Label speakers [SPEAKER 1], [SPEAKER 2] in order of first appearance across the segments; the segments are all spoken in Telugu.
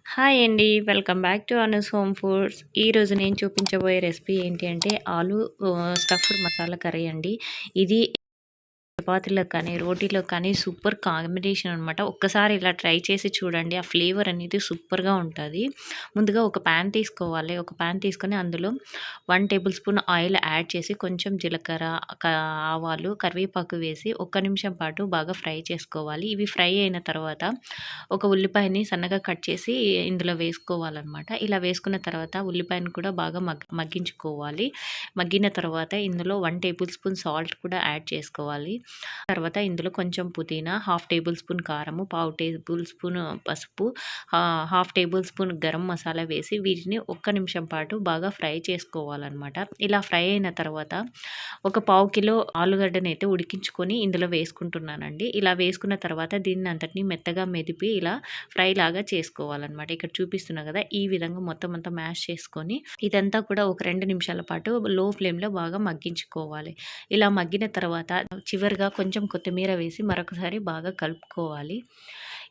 [SPEAKER 1] హాయ్ అండి. Welcome back to Anu's home foods. ఈరోజు నేను చూపించబోయే రెసిపీ ఏంటి అంటే ఆలు స్టఫ్డ్ మసాలా కర్రీ అండి. ఇది చపాతీలోకి కానీ, రోటీలోకి కానీ సూపర్ కాంబినేషన్ అనమాట. ఒక్కసారి ఇలా ట్రై చేసి చూడండి. ఆ ఫ్లేవర్ అనేది సూపర్‌గా ఉంటది. ముందుగా ఒక పాన్ తీసుకోవాలి. ఒక పాన్ తీసుకొని అందులో 1 టేబుల్ స్పూన్ ఆయిల్ యాడ్ చేసి కొంచెం జీలకర్ర, ఆవాలు, కరివేపాకు వేసి ఒక్క నిమిషం పాటు బాగా ఫ్రై చేసుకోవాలి. ఇవి ఫ్రై అయిన తర్వాత ఒక ఉల్లిపాయని సన్నగా కట్ చేసి ఇందులో వేసుకోవాలనమాట. ఇలా వేసుకున్న తర్వాత ఉల్లిపాయను కూడా బాగా మగ్గించుకోవాలి. మగ్గిన తర్వాత ఇందులో 1 టేబుల్ స్పూన్ సాల్ట్ కూడా యాడ్ చేసుకోవాలి. తర్వాత ఇందులో కొంచెం పుదీనా, హాఫ్ టేబుల్ స్పూన్ కారము, పావు టేబుల్ స్పూన్ పసుపు, half table spoon garam masala వేసి వీటిని ఒక్క నిమిషం పాటు బాగా ఫ్రై చేసుకోవాలన్నమాట. ఇలా ఫ్రై అయిన తర్వాత ఒక పావు కిలో ఆలుగడ్డనైతే ఉడికించుకొని ఇందులో వేసుకుంటున్నానండి. ఇలా వేసుకున్న తర్వాత దీన్ని అంతటిని మెత్తగా మెదిపి ఇలా ఫ్రై లాగా చేసుకోవాలన్నమాట. ఇక్కడ చూపిస్తున్నా కదా, ఈ విధంగా మొత్తం అంతా మ్యాష్ చేసుకొని ఇదంతా కూడా ఒక 2 నిమిషాల పాటు లో ఫ్లేమ్‌లో బాగా మగ్గించుకోవాలి. ఇలా మగ్గిన తర్వాత చివరిగా కొంచెం కొత్తిమీర వేసి మరొకసారి బాగా కలుపుకోవాలి.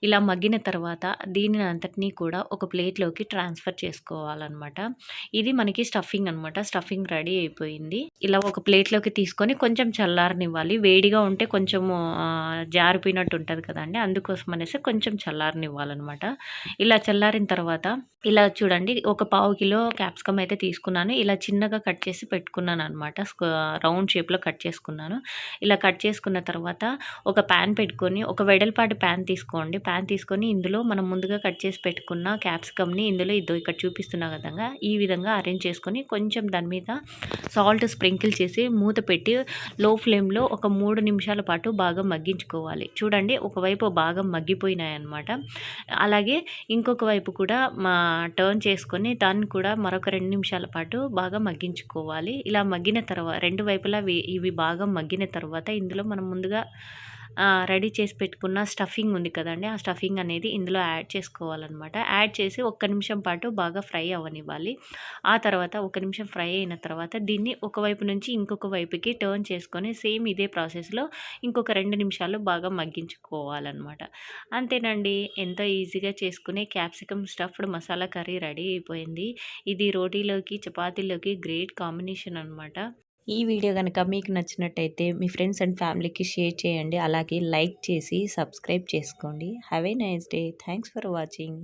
[SPEAKER 1] ఇలా మగ్గిన తర్వాత దీనిని అంతటినీ కూడా ఒక ప్లేట్‌లోకి ట్రాన్స్‌ఫర్ చేసుకోవాలనమాట. ఇది మనకి స్టఫింగ్ అనమాట. స్టఫింగ్ రెడీ అయిపోయింది. ఇలా ఒక ప్లేట్‌లోకి తీసుకొని కొంచెం చల్లారనివ్వాలి. వేడిగా ఉంటే కొంచెము జారిపోయినట్టు ఉంటది కదండీ! అందుకోసం అనేసి కొంచెం చల్లారనివ్వాలనమాట. ఇలా చల్లారిన తర్వాత ఇలా చూడండి, ఒక పావు కిలో క్యాప్సికమ్ అయితే తీసుకున్నాను. ఇలా చిన్నగా కట్ చేసి పెట్టుకున్నాననమాట. రౌండ్ షేప్‌లో కట్ చేసుకున్నాను. ఇలా కట్ చేసుకున్న తర్వాత ఒక పాన్ పెట్టుకొని, ఒక వెడల్పాటి పాన్ తీసుకోండి. పాన్ తీసుకొని ఇందులో మనం ముందుగా కట్ చేసి పెట్టుకున్న క్యాప్సికమ్‌ని ఇందులో ఇక్కడ చూపిస్తున్న విధంగా ఈ విధంగా అరేంజ్ చేసుకొని కొంచెం దాని మీద సాల్ట్ స్ప్రింకిల్ చేసి మూత పెట్టి లో ఫ్లేమ్‌లో ఒక 3 నిమిషాల పాటు బాగా మగ్గించుకోవాలి. చూడండి, ఒకవైపు బాగా మగ్గిపోయినాయన్నమాట. అలాగే ఇంకొక వైపు కూడా టర్న్ చేసుకొని దాన్ని కూడా మరొక 2 నిమిషాల పాటు బాగా మగ్గించుకోవాలి. ఇలా మగ్గిన రెండు వైపులా ఇవి బాగా మగ్గిన తర్వాత ఇందులో మనం ముందుగా రెడీ చేసి పెట్టుకున్న స్టఫింగ్ ఉంది కదండీ! ఆ స్టఫింగ్ అనేది ఇందులో యాడ్ చేసుకోవాలనమాట. యాడ్ చేసి ఒక్క నిమిషం పాటు బాగా ఫ్రై అవ్వనివ్వాలి. ఆ తర్వాత ఒక నిమిషం ఫ్రై అయిన తర్వాత దీన్ని ఒకవైపు నుంచి ఇంకొక వైపుకి టర్న్ చేసుకొని సేమ్ ఇదే ప్రాసెస్‌లో ఇంకొక 2 నిమిషాలు బాగా మగ్గించుకోవాలనమాట. అంతేనండి. ఎంతో ఈజీగా చేసుకునే capsicum stuffed masala curry ready అయిపోయింది. ఇది రోటీలోకి, చపాతీలోకి గ్రేట్ కాంబినేషన్ అనమాట. ఈ వీడియో గనక మీకు నచ్చినట్టయితే మీ ఫ్రెండ్స్ అండ్ ఫ్యామిలీకి షేర్ చేయండి. అలాగే లైక్ చేసి సబ్స్క్రైబ్ చేసుకోండి. Have a nice day. Thanks for watching.